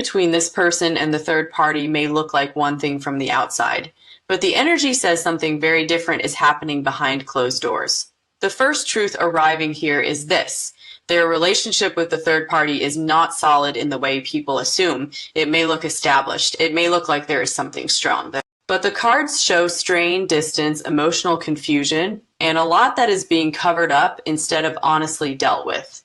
Between this person and the third party may look like one thing from the outside, but the energy says something very different is happening behind closed doors. The first truth arriving here is this. Their relationship with the third party is not solid in the way people assume. It may look established. It may look like there is something strong. But the cards show strain, distance, emotional confusion, and a lot that is being covered up instead of honestly dealt with.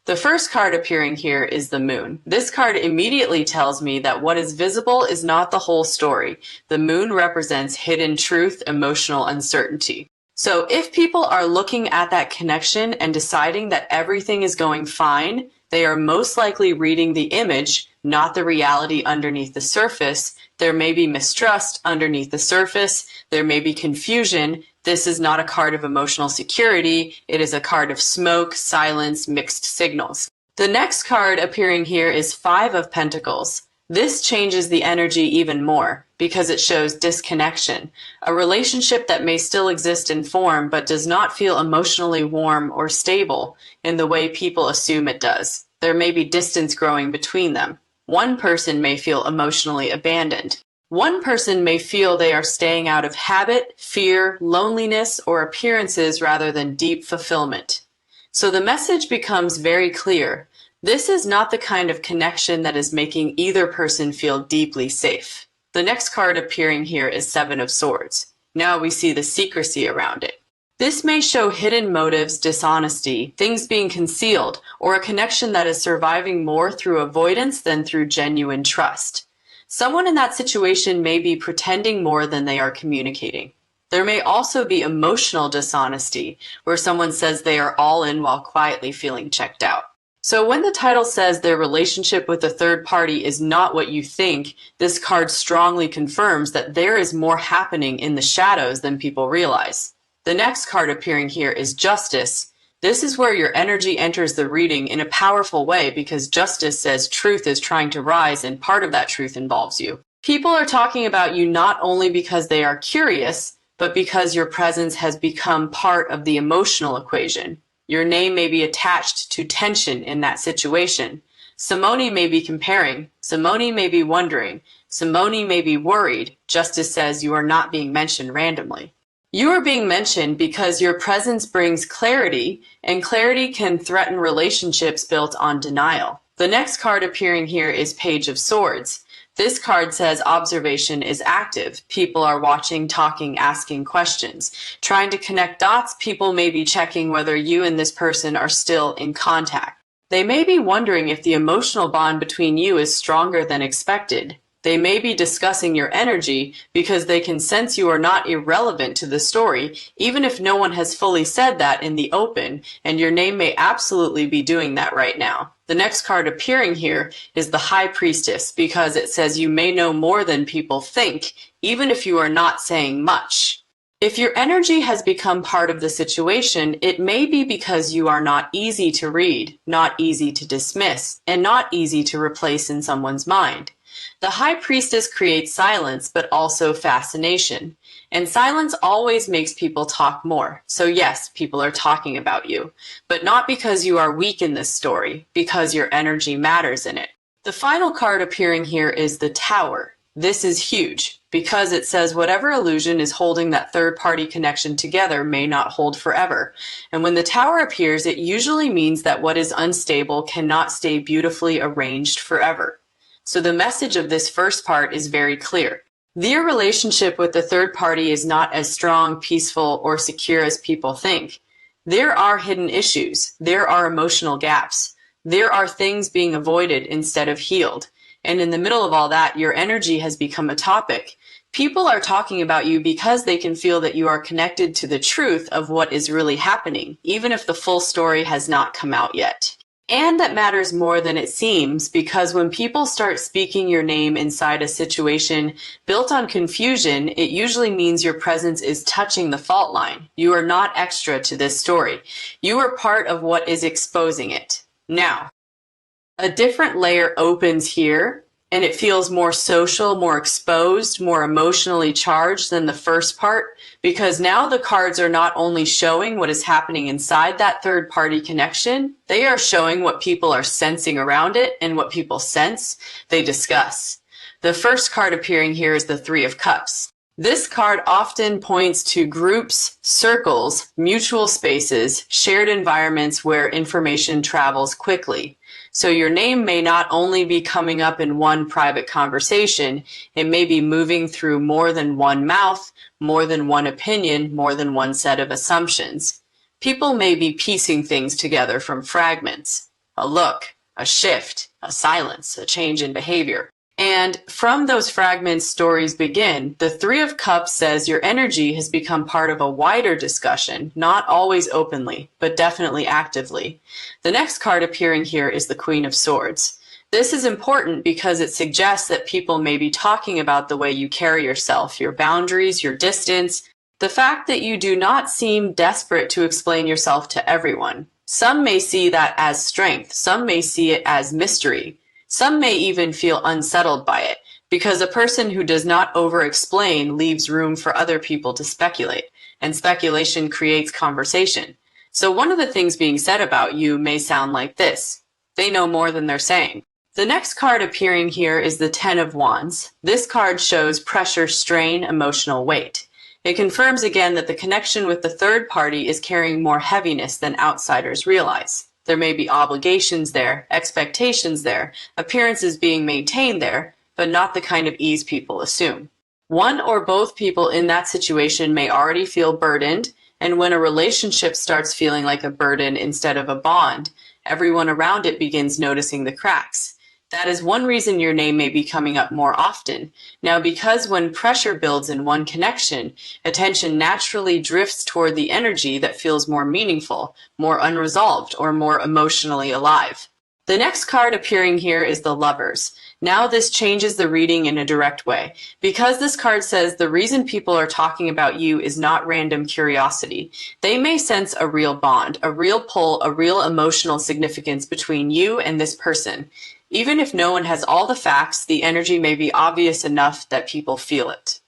The first card appearing here is the moon. This card immediately tells me that what is visible is not the whole story. The moon represents hidden truth, emotional uncertainty. So if people are looking at that connection and deciding that everything is going fine, they are most likely reading the image, not the reality underneath the surface. There may be mistrust underneath the surface. There may be confusion. This is not a card of emotional security. It is a card of smoke, silence, mixed signals. The next card appearing here is Five of Pentacles. This changes the energy even more because it shows disconnection, a relationship that may still exist in form but does not feel emotionally warm or stable in the way people assume it does. There may be distance growing between them. One person may feel emotionally abandoned. One person may feel they are staying out of habit, fear, loneliness, or appearances rather than deep fulfillment. So the message becomes very clear. This is not the kind of connection that is making either person feel deeply safe. The next card appearing here is Seven of Swords. Now we see the secrecy around it. This may show hidden motives, dishonesty, things being concealed, or a connection that is surviving more through avoidance than through genuine trust. Someone in that situation may be pretending more than they are communicating. There may also be emotional dishonesty, where someone says they are all in while quietly feeling checked out. So when the title says their relationship with the third party is not what you think, this card strongly confirms that there is more happening in the shadows than people realize. The next card appearing here is Justice. This is where your energy enters the reading in a powerful way because Justice says truth is trying to rise and part of that truth involves you. People are talking about you not only because they are curious, but because your presence has become part of the emotional equation. Your name may be attached to tension in that situation. Simone may be comparing. Simone may be wondering. Simone may be worried. Justice says you are not being mentioned randomly. You are being mentioned because your presence brings clarity, and clarity can threaten relationships built on denial. The next card appearing here is Page of Swords. This card says observation is active. People are watching, talking, asking questions. Trying to connect dots, people may be checking whether you and this person are still in contact. They may be wondering if the emotional bond between you is stronger than expected. They may be discussing your energy because they can sense you are not irrelevant to the story, even if no one has fully said that in the open, and your name may absolutely be doing that right now. The next card appearing here is the High Priestess because it says you may know more than people think, even if you are not saying much. If your energy has become part of the situation, it may be because you are not easy to read, not easy to dismiss, and not easy to replace in someone's mind. The High Priestess creates silence, but also fascination. And silence always makes people talk more. So yes, people are talking about you. But not because you are weak in this story, because your energy matters in it. The final card appearing here is the Tower. This is huge, because it says whatever illusion is holding that third-party connection together may not hold forever. And when the Tower appears, it usually means that what is unstable cannot stay beautifully arranged forever. So the message of this first part is very clear. Their relationship with the third party is not as strong, peaceful, or secure as people think. There are hidden issues. There are emotional gaps. There are things being avoided instead of healed. And in the middle of all that, your energy has become a topic. People are talking about you because they can feel that you are connected to the truth of what is really happening, even if the full story has not come out yet. And that matters more than it seems, because when people start speaking your name inside a situation built on confusion, it usually means your presence is touching the fault line. You are not extra to this story. You are part of what is exposing it. Now, a different layer opens here, and it feels more social, more exposed, more emotionally charged than the first part, because now the cards are not only showing what is happening inside that third party connection, they are showing what people are sensing around it, and what people sense, they discuss. The first card appearing here is the Three of Cups. This card often points to groups, circles, mutual spaces, shared environments where information travels quickly. So your name may not only be coming up in one private conversation, it may be moving through more than one mouth, more than one opinion, more than one set of assumptions. People may be piecing things together from fragments, a look, a shift, a silence, a change in behavior. And from those fragments, stories begin. The Three of Cups says your energy has become part of a wider discussion, not always openly, but definitely actively. The next card appearing here is the Queen of Swords. This is important because it suggests that people may be talking about the way you carry yourself, your boundaries, your distance, the fact that you do not seem desperate to explain yourself to everyone. Some may see that as strength, some may see it as mystery. Some may even feel unsettled by it, because a person who does not over-explain leaves room for other people to speculate, and speculation creates conversation. So one of the things being said about you may sound like this: they know more than they're saying. The next card appearing here is the Ten of Wands. This card shows pressure, strain, emotional weight. It confirms again that the connection with the third party is carrying more heaviness than outsiders realize. There may be obligations there, expectations there, appearances being maintained there, but not the kind of ease people assume. One or both people in that situation may already feel burdened, and when a relationship starts feeling like a burden instead of a bond, everyone around it begins noticing the cracks. That is one reason your name may be coming up more often. Now, because when pressure builds in one connection, attention naturally drifts toward the energy that feels more meaningful, more unresolved, or more emotionally alive. The next card appearing here is the Lovers. Now this changes the reading in a direct way. Because this card says the reason people are talking about you is not random curiosity. They may sense a real bond, a real pull, a real emotional significance between you and this person. Even if no one has all the facts, the energy may be obvious enough that people feel it.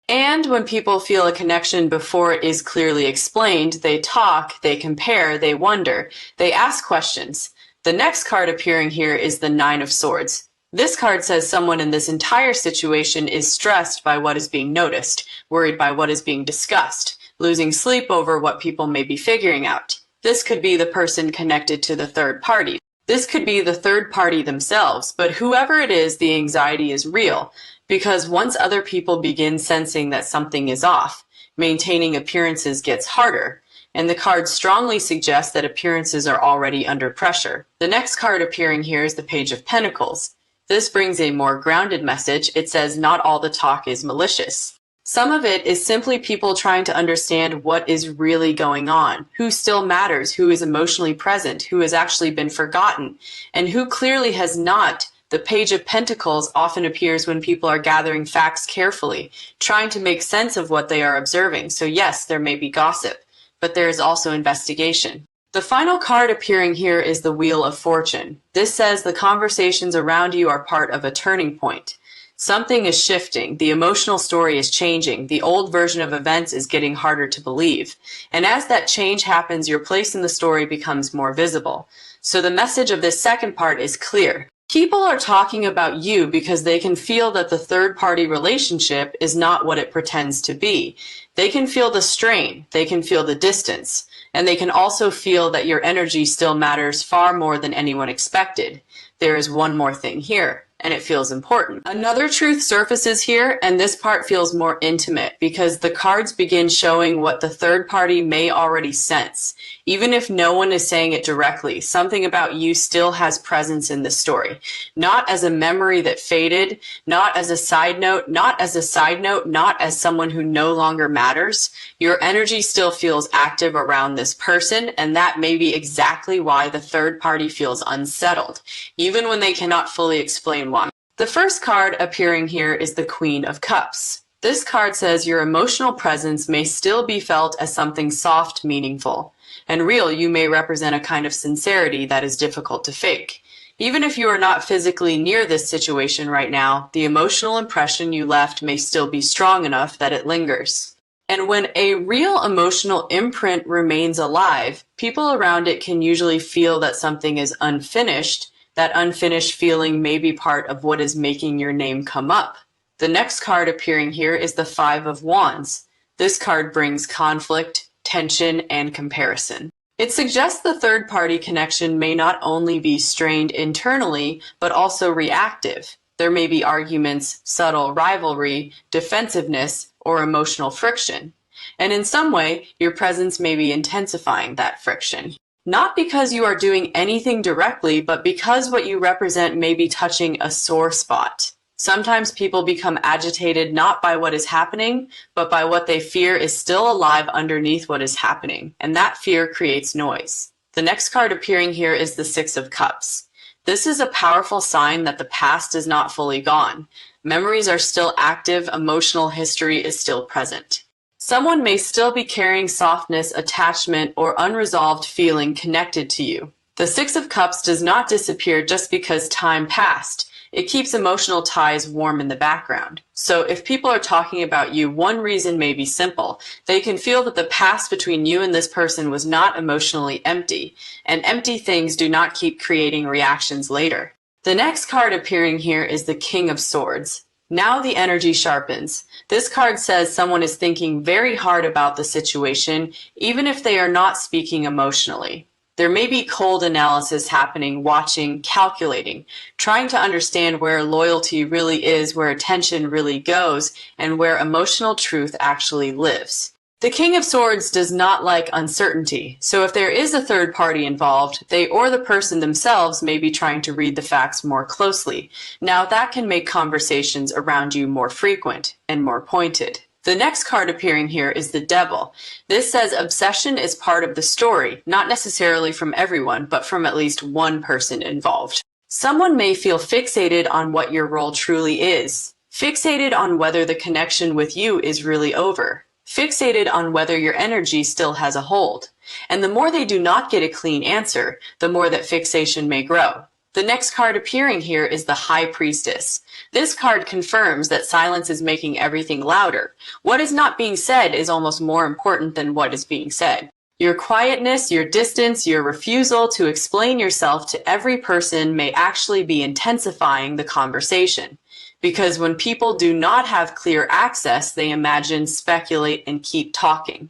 And when people feel a connection before it is clearly explained, they talk, they compare, they wonder, they ask questions. The next card appearing here is the Nine of Swords. This card says someone in this entire situation is stressed by what is being noticed, worried by what is being discussed, losing sleep over what people may be figuring out. This could be the person connected to the third party. This could be the third party themselves, but whoever it is, the anxiety is real, because once other people begin sensing that something is off, maintaining appearances gets harder, and the card strongly suggests that appearances are already under pressure. The next card appearing here is the Page of Pentacles. This brings a more grounded message. It says not all the talk is malicious. Some of it is simply people trying to understand what is really going on, who still matters, who is emotionally present, who has actually been forgotten, and who clearly has not. The Page of Pentacles often appears when people are gathering facts carefully, trying to make sense of what they are observing. So yes, there may be gossip, but there is also investigation. The final card appearing here is the Wheel of Fortune. This says the conversations around you are part of a turning point. Something is shifting, the emotional story is changing, the old version of events is getting harder to believe. And as that change happens, your place in the story becomes more visible. So the message of this second part is clear. People are talking about you because they can feel that the third-party relationship is not what it pretends to be. They can feel the strain, they can feel the distance, and they can also feel that your energy still matters far more than anyone expected. There is one more thing here, and it feels important. Another truth surfaces here, and this part feels more intimate because the cards begin showing what the third party may already sense. Even if no one is saying it directly, something about you still has presence in the story. Not as a memory that faded, not as a side note, not as someone who no longer matters. Your energy still feels active around this person, and that may be exactly why the third party feels unsettled, even when they cannot fully explain why. The first card appearing here is the Queen of Cups. This card says your emotional presence may still be felt as something soft, meaningful, and real. You may represent a kind of sincerity that is difficult to fake. Even if you are not physically near this situation right now, the emotional impression you left may still be strong enough that it lingers. And when a real emotional imprint remains alive, people around it can usually feel that something is unfinished. That unfinished feeling may be part of what is making your name come up. The next card appearing here is the Five of Wands. This card brings conflict, tension, and comparison. It suggests the third-party connection may not only be strained internally, but also reactive. There may be arguments, subtle rivalry, defensiveness, or emotional friction. And in some way, your presence may be intensifying that friction. Not because you are doing anything directly, but because what you represent may be touching a sore spot. Sometimes people become agitated not by what is happening, but by what they fear is still alive underneath what is happening, and that fear creates noise. The next card appearing here is the Six of Cups. This is a powerful sign that the past is not fully gone. Memories are still active, emotional history is still present. Someone may still be carrying softness, attachment, or unresolved feeling connected to you. The Six of Cups does not disappear just because time passed. It keeps emotional ties warm in the background. So if people are talking about you, one reason may be simple. They can feel that the past between you and this person was not emotionally empty, and empty things do not keep creating reactions later. The next card appearing here is the King of Swords. Now the energy sharpens. This card says someone is thinking very hard about the situation, even if they are not speaking emotionally. There may be cold analysis happening, watching, calculating, trying to understand where loyalty really is, where attention really goes, and where emotional truth actually lives. The King of Swords does not like uncertainty, so if there is a third party involved, they or the person themselves may be trying to read the facts more closely. Now that can make conversations around you more frequent and more pointed. The next card appearing here is the Devil. This says obsession is part of the story, not necessarily from everyone, but from at least one person involved. Someone may feel fixated on what your role truly is, fixated on whether the connection with you is really over, fixated on whether your energy still has a hold. And the more they do not get a clean answer, the more that fixation may grow. The next card appearing here is the High Priestess. This card confirms that silence is making everything louder. What is not being said is almost more important than what is being said. Your quietness, your distance, your refusal to explain yourself to every person may actually be intensifying the conversation. Because when people do not have clear access, they imagine, speculate, and keep talking.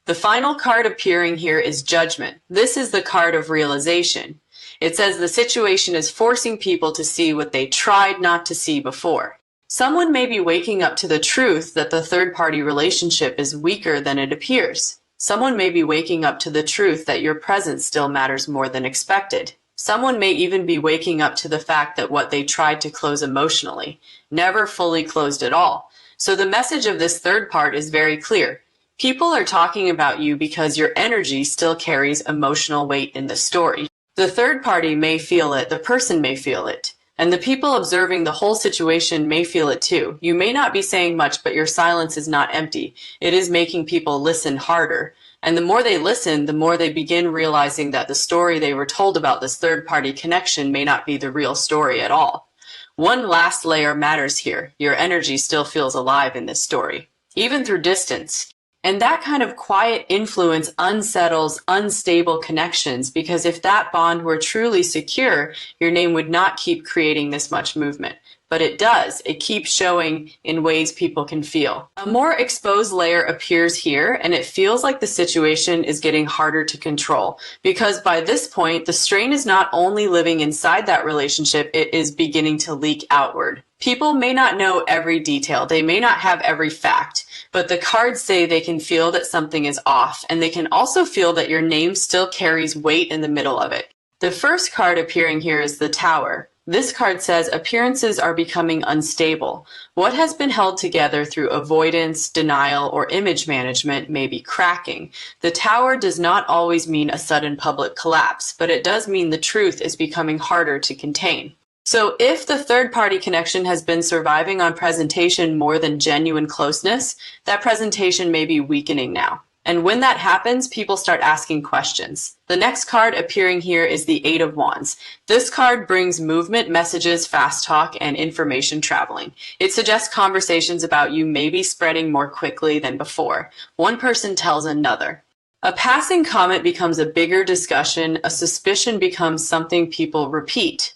The final card appearing here is Judgment. This is the card of realization. It says the situation is forcing people to see what they tried not to see before. Someone may be waking up to the truth that the third-party relationship is weaker than it appears. Someone may be waking up to the truth that your presence still matters more than expected. Someone may even be waking up to the fact that what they tried to close emotionally never fully closed at all. So the message of this third part is very clear. People are talking about you because your energy still carries emotional weight in the story. The third party may feel it, the person may feel it, and the people observing the whole situation may feel it too. You may not be saying much, but your silence is not empty. It is making people listen harder. And the more they listen, the more they begin realizing that the story they were told about this third-party connection may not be the real story at all. One last layer matters here. Your energy still feels alive in this story, even through distance. And that kind of quiet influence unsettles unstable connections, because if that bond were truly secure, your name would not keep creating this much movement. But it does. It keeps showing in ways people can feel. A more exposed layer appears here, and it feels like the situation is getting harder to control, because by this point, the strain is not only living inside that relationship, it is beginning to leak outward. People may not know every detail. They may not have every fact. But the cards say they can feel that something is off, and they can also feel that your name still carries weight in the middle of it. The first card appearing here is the Tower. This card says appearances are becoming unstable. What has been held together through avoidance, denial, or image management may be cracking. The Tower does not always mean a sudden public collapse, but it does mean the truth is becoming harder to contain. So if the third-party connection has been surviving on presentation more than genuine closeness, that presentation may be weakening now. And when that happens, people start asking questions. The next card appearing here is the Eight of Wands. This card brings movement, messages, fast talk, and information traveling. It suggests conversations about you may be spreading more quickly than before. One person tells another. A passing comment becomes a bigger discussion. A suspicion becomes something people repeat.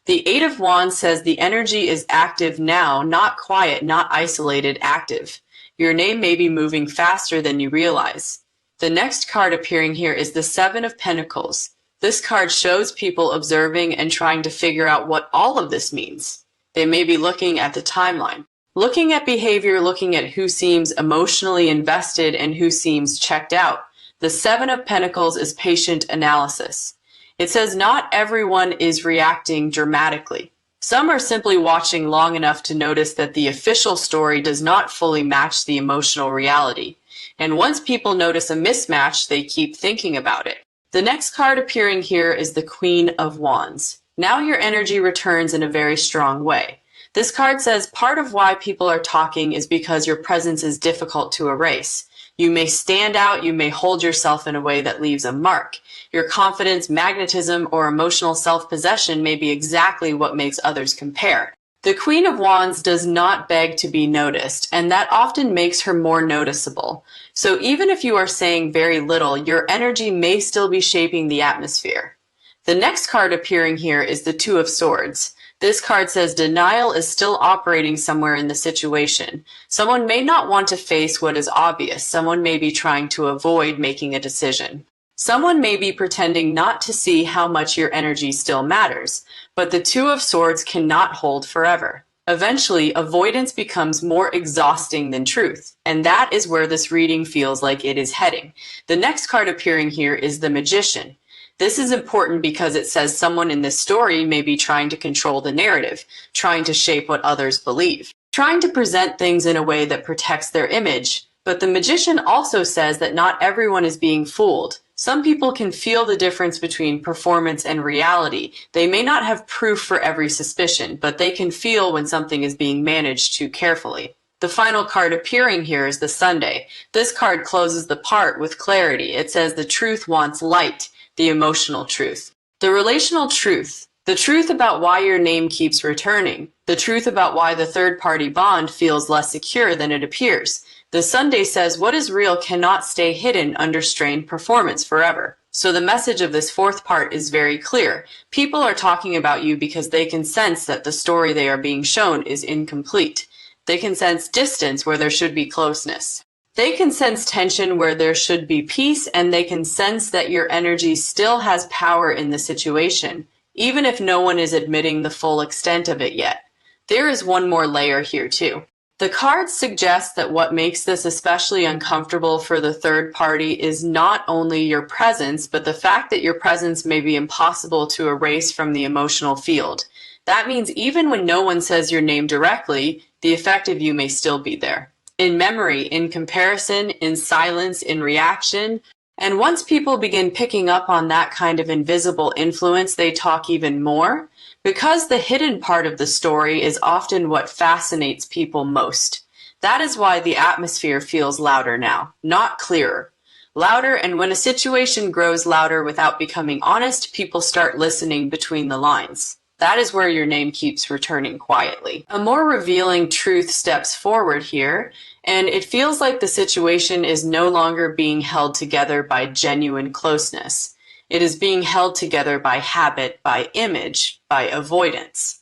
The Eight of Wands says the energy is active now, not quiet, not isolated, active. Your name may be moving faster than you realize. The next card appearing here is the Seven of Pentacles. This card shows people observing and trying to figure out what all of this means. They may be looking at the timeline, looking at behavior, looking at who seems emotionally invested and who seems checked out. The Seven of Pentacles is patient analysis. It says not everyone is reacting dramatically. Some are simply watching long enough to notice that the official story does not fully match the emotional reality. And once people notice a mismatch, they keep thinking about it. The next card appearing here is the Queen of Wands. Now your energy returns in a very strong way. This card says part of why people are talking is because your presence is difficult to erase. You may stand out, you may hold yourself in a way that leaves a mark. Your confidence, magnetism, or emotional self-possession may be exactly what makes others compare. The Queen of Wands does not beg to be noticed, and that often makes her more noticeable. So even if you are saying very little, your energy may still be shaping the atmosphere. The next card appearing here is the Two of Swords. This card says denial is still operating somewhere in the situation. Someone may not want to face what is obvious. Someone may be trying to avoid making a decision. Someone may be pretending not to see how much your energy still matters, but the Two of Swords cannot hold forever. Eventually, avoidance becomes more exhausting than truth, and that is where this reading feels like it is heading. The next card appearing here is the Magician. This is important because it says someone in this story may be trying to control the narrative, trying to shape what others believe, trying to present things in a way that protects their image. But the Magician also says that not everyone is being fooled. Some people can feel the difference between performance and reality. They may not have proof for every suspicion, but they can feel when something is being managed too carefully. The final card appearing here is the Sunday. This card closes the part with clarity. It says the truth wants light, the emotional truth, the relational truth, the truth about why your name keeps returning, the truth about why the third-party bond feels less secure than it appears. The Sunday says what is real cannot stay hidden under strained performance forever. So the message of this fourth part is very clear. People are talking about you because they can sense that the story they are being shown is incomplete. They can sense distance where there should be closeness. They can sense tension where there should be peace, and they can sense that your energy still has power in the situation, even if no one is admitting the full extent of it yet. There is one more layer here too. The cards suggest that what makes this especially uncomfortable for the third party is not only your presence, but the fact that your presence may be impossible to erase from the emotional field. That means even when no one says your name directly, the effect of you may still be there. In memory, in comparison, in silence, in reaction. And once people begin picking up on that kind of invisible influence, they talk even more, because the hidden part of the story is often what fascinates people most. That is why the atmosphere feels louder now, not clearer. Louder, and when a situation grows louder without becoming honest, people start listening between the lines. That is where your name keeps returning quietly. A more revealing truth steps forward here, and it feels like the situation is no longer being held together by genuine closeness. It is being held together by habit, by image, by avoidance,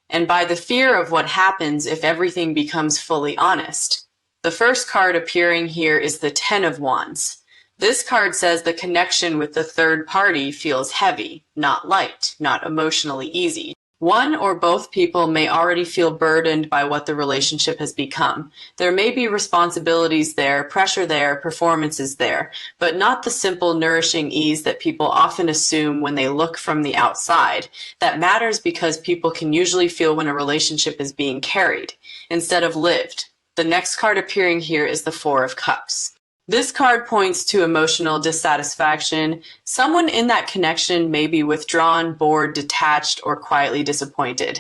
and by the fear of what happens if everything becomes fully honest. The first card appearing here is the Ten of Wands. This card says the connection with the third party feels heavy, not light, not emotionally easy. One or both people may already feel burdened by what the relationship has become. There may be responsibilities there, pressure there, performances there, but not the simple, nourishing ease that people often assume when they look from the outside. That matters because people can usually feel when a relationship is being carried instead of lived. The next card appearing here is the Four of Cups. This card points to emotional dissatisfaction. Someone in that connection may be withdrawn, bored, detached, or quietly disappointed.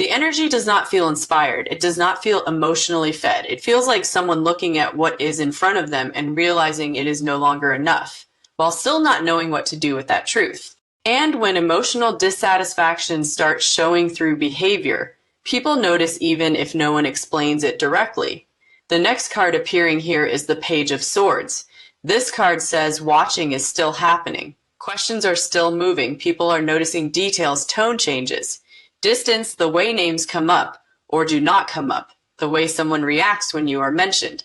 The energy does not feel inspired. It does not feel emotionally fed. It feels like someone looking at what is in front of them and realizing it is no longer enough, while still not knowing what to do with that truth. And when emotional dissatisfaction starts showing through behavior, people notice even if no one explains it directly. The next card appearing here is the Page of Swords. This card says watching is still happening. Questions are still moving. People are noticing details, tone changes. Distance, the way names come up or do not come up, the way someone reacts when you are mentioned.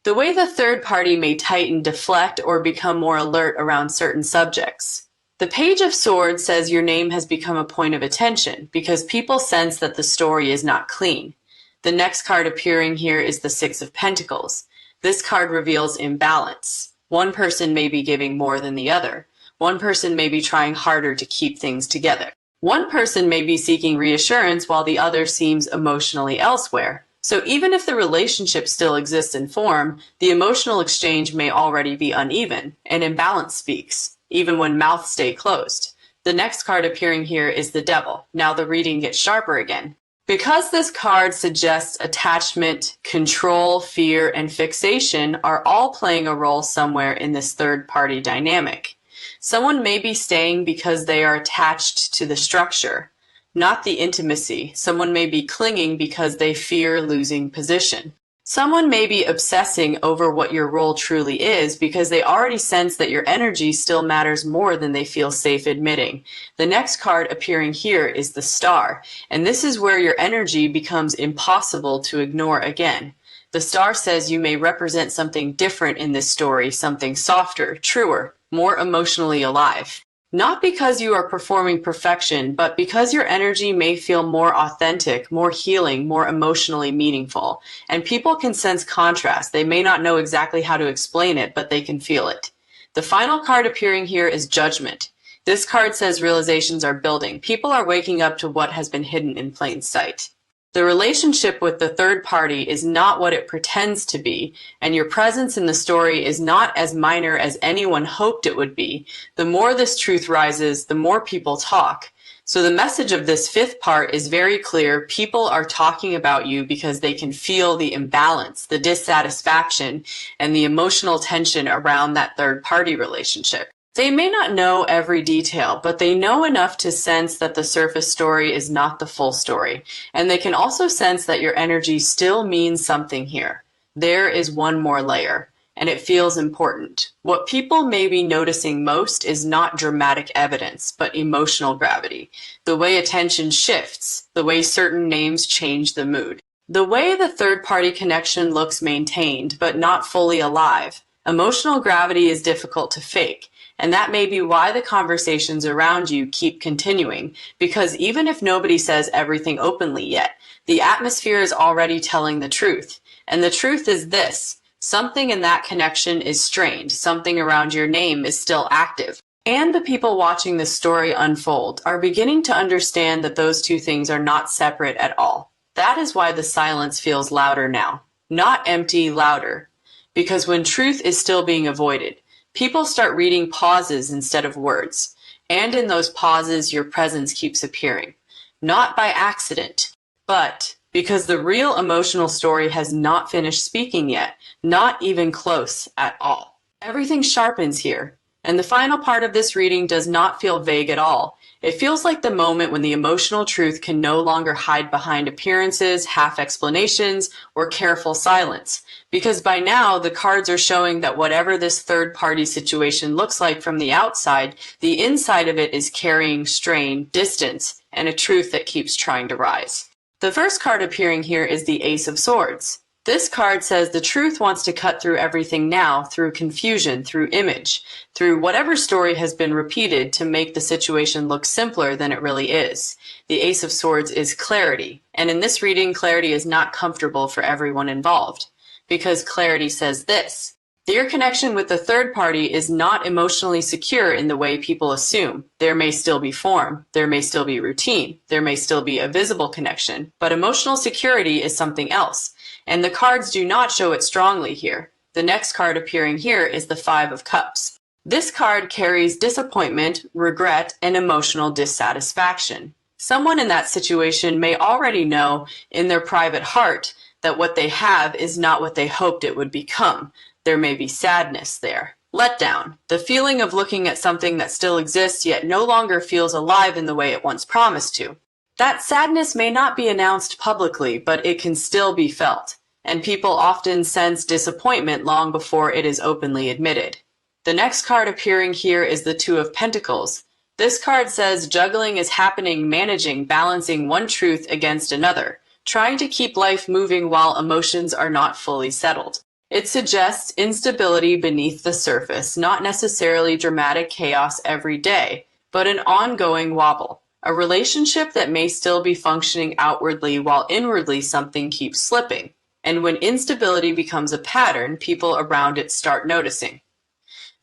The way the third party may tighten, deflect, or become more alert around certain subjects. The Page of Swords says your name has become a point of attention because people sense that the story is not clean. The next card appearing here is the Six of Pentacles. This card reveals imbalance. One person may be giving more than the other. One person may be trying harder to keep things together. One person may be seeking reassurance while the other seems emotionally elsewhere. So even if the relationship still exists in form, the emotional exchange may already be uneven. An imbalance speaks, even when mouths stay closed. The next card appearing here is the Devil. Now the reading gets sharper again. Because this card suggests attachment, control, fear, and fixation are all playing a role somewhere in this third-party dynamic. Someone may be staying because they are attached to the structure, not the intimacy. Someone may be clinging because they fear losing position. Someone may be obsessing over what your role truly is because they already sense that your energy still matters more than they feel safe admitting. The next card appearing here is the Star, and this is where your energy becomes impossible to ignore again. The Star says you may represent something different in this story, something softer, truer, more emotionally alive. Not because you are performing perfection, but because your energy may feel more authentic, more healing, more emotionally meaningful. And people can sense contrast. They may not know exactly how to explain it, but they can feel it. The final card appearing here is Judgment. This card says realizations are building. People are waking up to what has been hidden in plain sight. The relationship with the third party is not what it pretends to be, and your presence in the story is not as minor as anyone hoped it would be. The more this truth rises, the more people talk. So the message of this fifth part is very clear. People are talking about you because they can feel the imbalance, the dissatisfaction, and the emotional tension around that third party relationship. They may not know every detail, but they know enough to sense that the surface story is not the full story. And they can also sense that your energy still means something here. There is one more layer, and it feels important. What people may be noticing most is not dramatic evidence, but emotional gravity. The way attention shifts, the way certain names change the mood. The way the third-party connection looks maintained, but not fully alive. Emotional gravity is difficult to fake. And that may be why the conversations around you keep continuing, because even if nobody says everything openly yet, the atmosphere is already telling the truth. And the truth is this: something in that connection is strained, something around your name is still active. And the people watching this story unfold are beginning to understand that those two things are not separate at all. That is why the silence feels louder now. Not empty, louder. Because when truth is still being avoided, people start reading pauses instead of words, and in those pauses your presence keeps appearing. Not by accident, but because the real emotional story has not finished speaking yet, not even close at all. Everything sharpens here, and the final part of this reading does not feel vague at all. It feels like the moment when the emotional truth can no longer hide behind appearances, half explanations, or careful silence. Because by now, the cards are showing that whatever this third-party situation looks like from the outside, the inside of it is carrying strain, distance, and a truth that keeps trying to rise. The first card appearing here is the Ace of Swords. This card says the truth wants to cut through everything now, through confusion, through image, through whatever story has been repeated to make the situation look simpler than it really is. The Ace of Swords is clarity, and in this reading, clarity is not comfortable for everyone involved. Because clarity says this: your connection with the third party is not emotionally secure in the way people assume. There may still be form, there may still be routine, there may still be a visible connection, but emotional security is something else, and the cards do not show it strongly here. The next card appearing here is the Five of Cups. This card carries disappointment, regret, and emotional dissatisfaction. Someone in that situation may already know in their private heart that what they have is not what they hoped it would become. There may be sadness there. Letdown, the feeling of looking at something that still exists yet no longer feels alive in the way it once promised to. That sadness may not be announced publicly, but it can still be felt, and people often sense disappointment long before it is openly admitted. The next card appearing here is the Two of Pentacles. This card says juggling is happening, managing, balancing one truth against another, trying to keep life moving while emotions are not fully settled. It suggests instability beneath the surface, not necessarily dramatic chaos every day, but an ongoing wobble. A relationship that may still be functioning outwardly while inwardly something keeps slipping. And when instability becomes a pattern, people around it start noticing.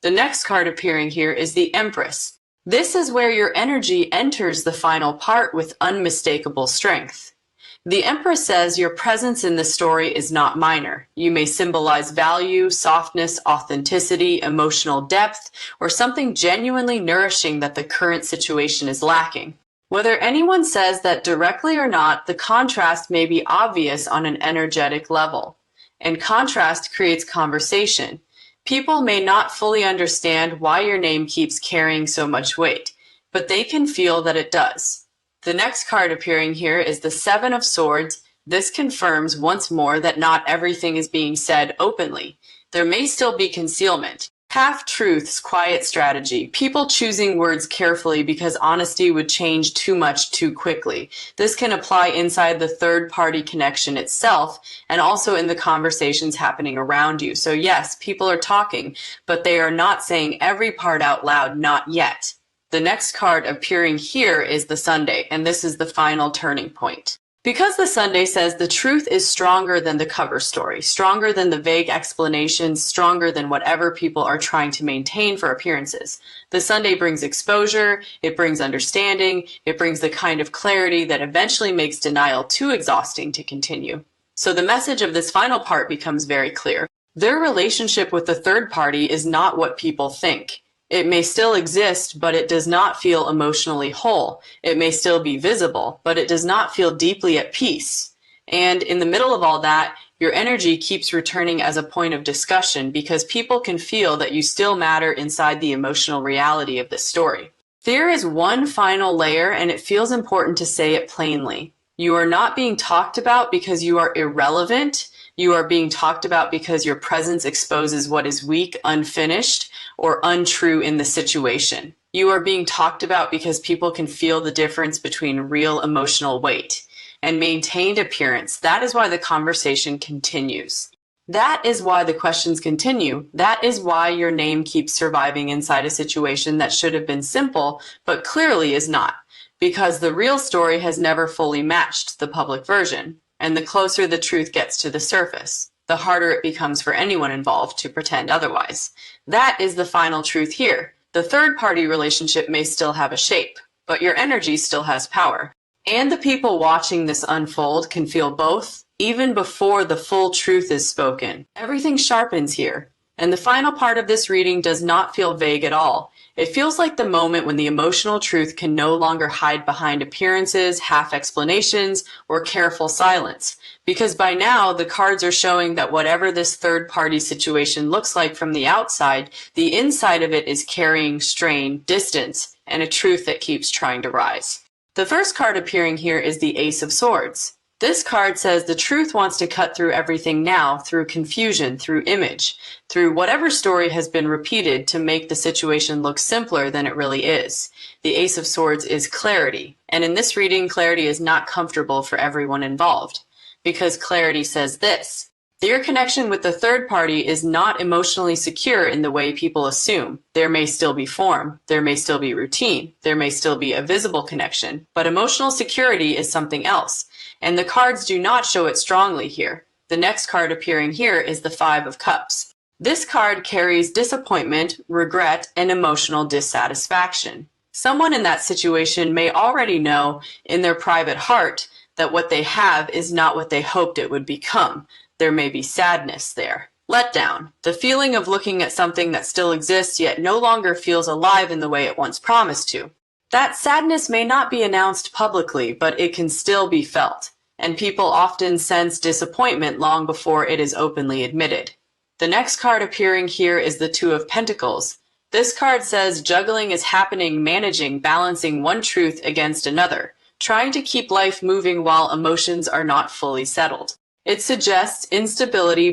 The next card appearing here is the Empress. This is where your energy enters the final part with unmistakable strength. The Empress says your presence in the story is not minor. You may symbolize value, softness, authenticity, emotional depth, or something genuinely nourishing that the current situation is lacking. Whether anyone says that directly or not, the contrast may be obvious on an energetic level. And contrast creates conversation. People may not fully understand why your name keeps carrying so much weight, but they can feel that it does. The next card appearing here is the Seven of Swords. This confirms once more that not everything is being said openly. There may still be concealment. Half-truths, quiet strategy. People choosing words carefully because honesty would change too much too quickly. This can apply inside the third-party connection itself and also in the conversations happening around you. So yes, people are talking, but they are not saying every part out loud, not yet. The next card appearing here is the Sunday, and this is the final turning point. Because the Sunday says the truth is stronger than the cover story, stronger than the vague explanations, stronger than whatever people are trying to maintain for appearances. The Sunday brings exposure, it brings understanding, it brings the kind of clarity that eventually makes denial too exhausting to continue. So the message of this final part becomes very clear. Their relationship with the third party is not what people think. It may still exist, but it does not feel emotionally whole. It may still be visible, but it does not feel deeply at peace. And in the middle of all that, your energy keeps returning as a point of discussion because people can feel that you still matter inside the emotional reality of this story. There is one final layer, and it feels important to say it plainly. You are not being talked about because you are irrelevant. You are being talked about because your presence exposes what is weak, unfinished, or untrue in the situation. You are being talked about because people can feel the difference between real emotional weight and maintained appearance. That is why the conversation continues. That is why the questions continue. That is why your name keeps surviving inside a situation that should have been simple, but clearly is not, because the real story has never fully matched the public version. And the closer the truth gets to the surface, the harder it becomes for anyone involved to pretend otherwise. That is the final truth here. The third-party relationship may still have a shape, but your energy still has power. And the people watching this unfold can feel both, even before the full truth is spoken. Everything sharpens here. And the final part of this reading does not feel vague at all. It feels like the moment when the emotional truth can no longer hide behind appearances, half explanations, or careful silence. Because by now, the cards are showing that whatever this third-party situation looks like from the outside, the inside of it is carrying strain, distance, and a truth that keeps trying to rise. The first card appearing here is the Ace of Swords. This card says the truth wants to cut through everything now, through confusion, through image, through whatever story has been repeated to make the situation look simpler than it really is. The Ace of Swords is clarity, and in this reading, clarity is not comfortable for everyone involved, because clarity says this: your connection with the third party is not emotionally secure in the way people assume. There may still be form, there may still be routine, there may still be a visible connection, but emotional security is something else. And the cards do not show it strongly here. The next card appearing here is the Five of Cups. This card carries disappointment, regret, and emotional dissatisfaction. Someone in that situation may already know in their private heart that what they have is not what they hoped it would become. There may be sadness there. Letdown, the feeling of looking at something that still exists yet no longer feels alive in the way it once promised to. That sadness may not be announced publicly, but it can still be felt, and people often sense disappointment long before it is openly admitted. The next card appearing here is the Two of Pentacles. This card says juggling is happening, managing, balancing one truth against another, trying to keep life moving while emotions are not fully settled. It suggests instability